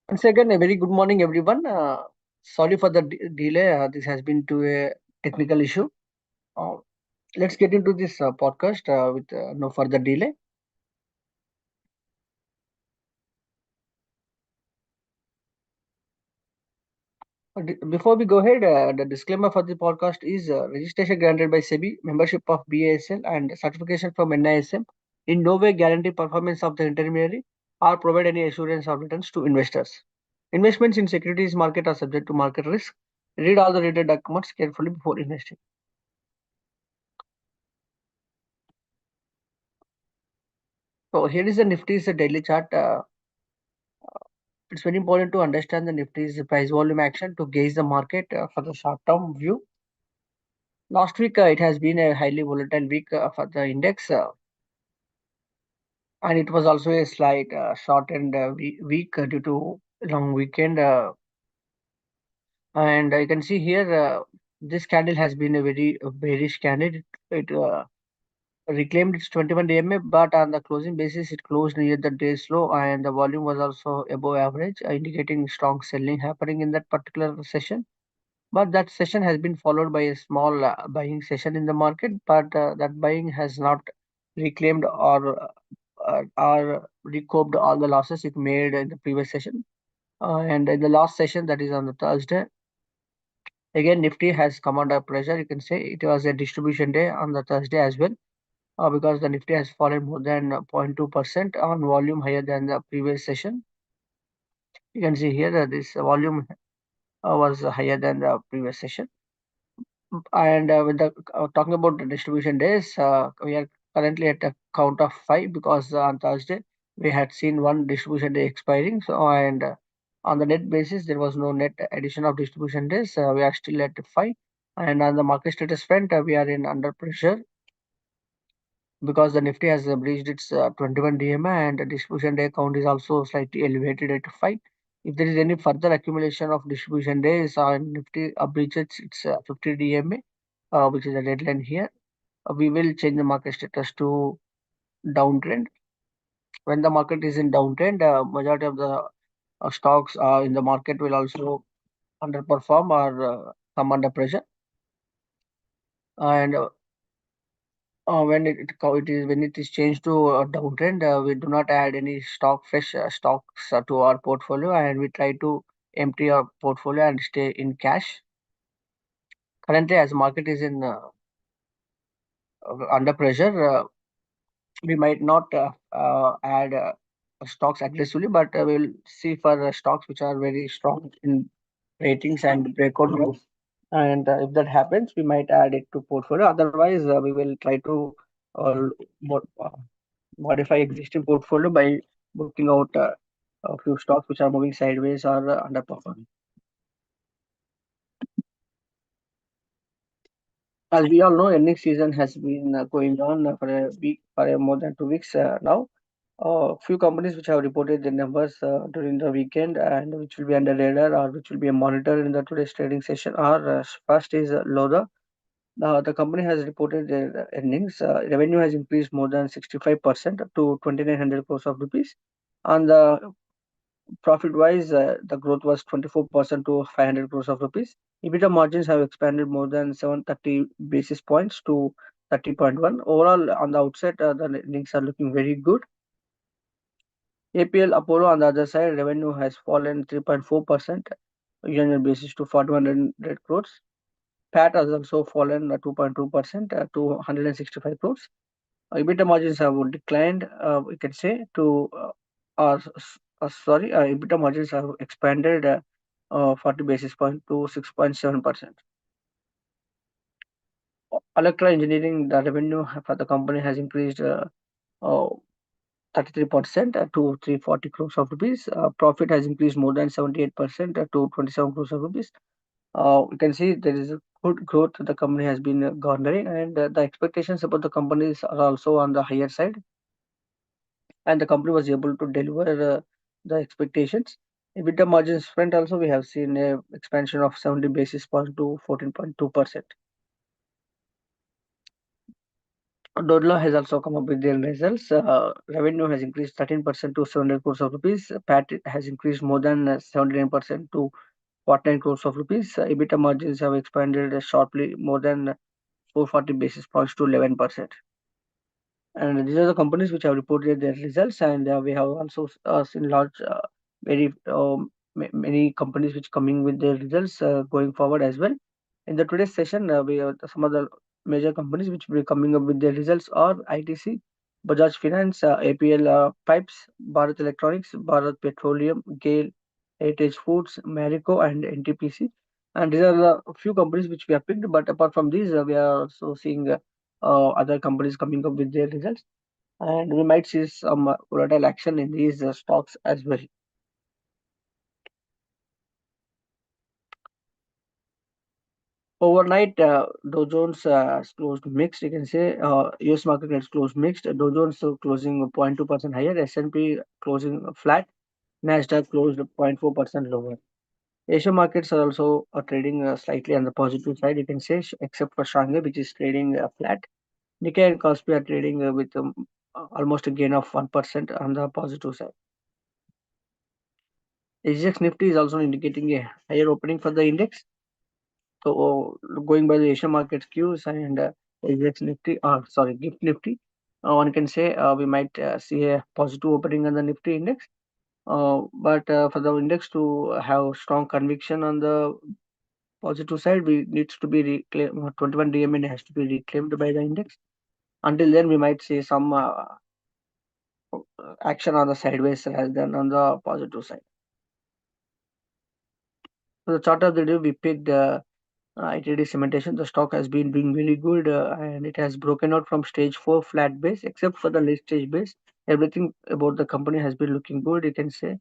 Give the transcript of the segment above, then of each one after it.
Once again, a very good morning, everyone. Sorry for the delay. This has been to a technical issue. Uh, let's get into this podcast with no further delay. Before we go ahead, the disclaimer for the podcast is registration granted by SEBI, membership of BASL, and certification from NISM in no way guarantee performance of the intermediary or provide any assurance of returns to investors. Investments in securities market are subject to market risk. Read all the related documents carefully before investing. So here is the Nifty's daily chart. It's very important to understand the Nifty's price volume action to gauge the market for the short term view. Last week, it has been a highly volatile week for the index, and it was also a slight shortened week due to long weekend. And you can see here, this candle has been a very bearish candle. It reclaimed its 21 DMA, but on the closing basis, it closed near the day's low, and the volume was also above average, indicating strong selling happening in that particular session. But that session has been followed by a small buying session in the market, but that buying has not reclaimed or recouped all the losses it made in the previous session. And in the last session, that is on the Thursday, again Nifty has come under pressure. You can say it was a distribution day on the Thursday as well, because the Nifty has fallen more than 0.2% on volume higher than the previous session. You can see here that this volume was higher than the previous session. And with the talking about the distribution days, we are currently at a count of five because on Thursday we had seen one distribution day expiring. So and on the net basis there was no net addition of distribution days. We are still at five. And on the market status front, we are in under pressure because the Nifty has breached its 21 DMA and the distribution day count is also slightly elevated at 5. If there is any further accumulation of distribution days, Nifty breaches its 50 DMA, which is the deadline here, we will change the market status to downtrend. When the market is in downtrend, majority of the stocks in the market will also underperform or come under pressure. And when it is changed to a downtrend, we do not add any fresh stocks to our portfolio, and we try to empty our portfolio and stay in cash. Currently, as market is in under pressure, we might not add stocks aggressively, but we'll see for stocks which are very strong in ratings and breakout groups. And if that happens, we might add it to portfolio. Otherwise, we will try to uh, mo- uh, modify existing portfolio by booking out a few stocks which are moving sideways or underperforming. As we all know, earnings season has been going on for a week, for more than 2 weeks now. Few companies which have reported their numbers during the weekend and which will be under radar or which will be monitored in the today's trading session are first is Lodha. The company has reported their earnings. Revenue has increased more than 65% to 2,900 crores of rupees. On the profit wise, the growth was 24% to 500 crores of rupees. EBITDA margins have expanded more than 730 basis points to 30.1. Overall, on the outset, the earnings are looking very good. APL Apollo, on the other side, revenue has fallen 3.4% year-on-year basis to 4,100 crores. PAT has also fallen 2.2% to 165 crores. EBITDA margins have declined, we can say, to EBITDA margins have expanded 40 basis point to 6.7%. Olectra Engineering, the revenue for the company has increased uh, 33% to 340 crores of rupees. Profit has increased more than 78% to 27 crores of rupees. We can see there is a good growth the company has been garnering, and the expectations about the companies are also on the higher side, and the company was able to deliver the expectations. EBITDA margins front also we have seen a expansion of 70 basis points to 14.2%. Dodla has also come up with their results. Revenue has increased 13% to 700 crores of rupees. PAT has increased more than 79% to 49 crores of rupees. EBITDA margins have expanded sharply more than 440 basis points to 11%. And these are the companies which have reported their results, and we have also seen large, very many companies which coming with their results going forward as well. In the today's session, we have some of the major companies which will be coming up with their results are ITC, Bajaj Finance, APL Pipes, Bharat Electronics, Bharat Petroleum, GAIL, Heritage Foods, Marico, and NTPC. And these are the few companies which we have picked. But apart from these, we are also seeing other companies coming up with their results, and we might see some volatile action in these stocks as well. Overnight, Dow Jones has closed mixed. You can say US market has closed mixed. Dow Jones closing 0.2% higher, S&P closing flat, Nasdaq closed 0.4% lower. Asia markets are also trading slightly on the positive side, you can say, except for Shanghai, which is trading flat. Nikkei and Kospi are trading with almost a gain of 1% on the positive side. SGX Nifty is also indicating a higher opening for the index. So going by the Asian market cues and SGX Nifty, sorry, GIFT Nifty, one can say we might see a positive opening on the Nifty index. But for the index to have strong conviction on the positive side, we needs to be reclaimed. 21 DMN has to be reclaimed by the index. Until then, we might see some action on the sideways rather than on the positive side. For the chart of the day, we picked ITD Cementation. The stock has been doing really good, and it has broken out from stage 4 flat base, except for the late stage base. Everything about the company has been looking good, you can say.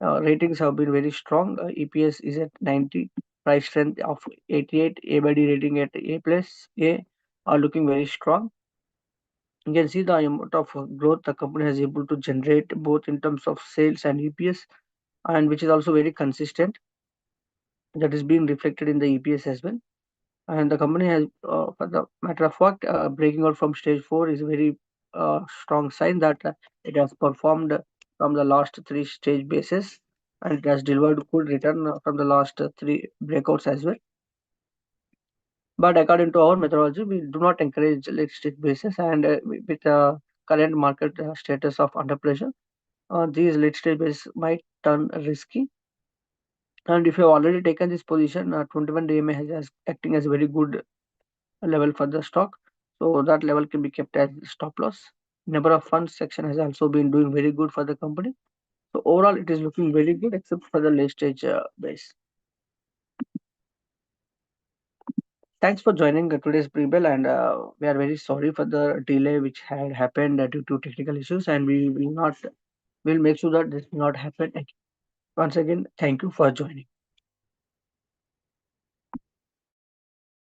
Ratings have been very strong. EPS is at 90, price strength of 88, A by D rating at A plus A are looking very strong. You can see the amount of growth the company has able to generate both in terms of sales and EPS, and which is also very consistent. That is being reflected in the EPS as well. And the company has, for the matter of fact, breaking out from stage 4 is a very strong sign that it has performed from the last three stage bases, and it has delivered good return from the last three breakouts as well. But according to our methodology, we do not encourage late stage bases, and with the current market status of under pressure, these late stage bases might turn risky. And if you have already taken this position, 21 DMA has acting as a very good level for the stock. So that level can be kept as stop loss. Number of funds section has also been doing very good for the company. So overall, it is looking very good except for the late stage base. Thanks for joining today's pre-bell, and we are very sorry for the delay which had happened due to technical issues, and we will not will make sure that this will not happen again. Once again, thank you for joining.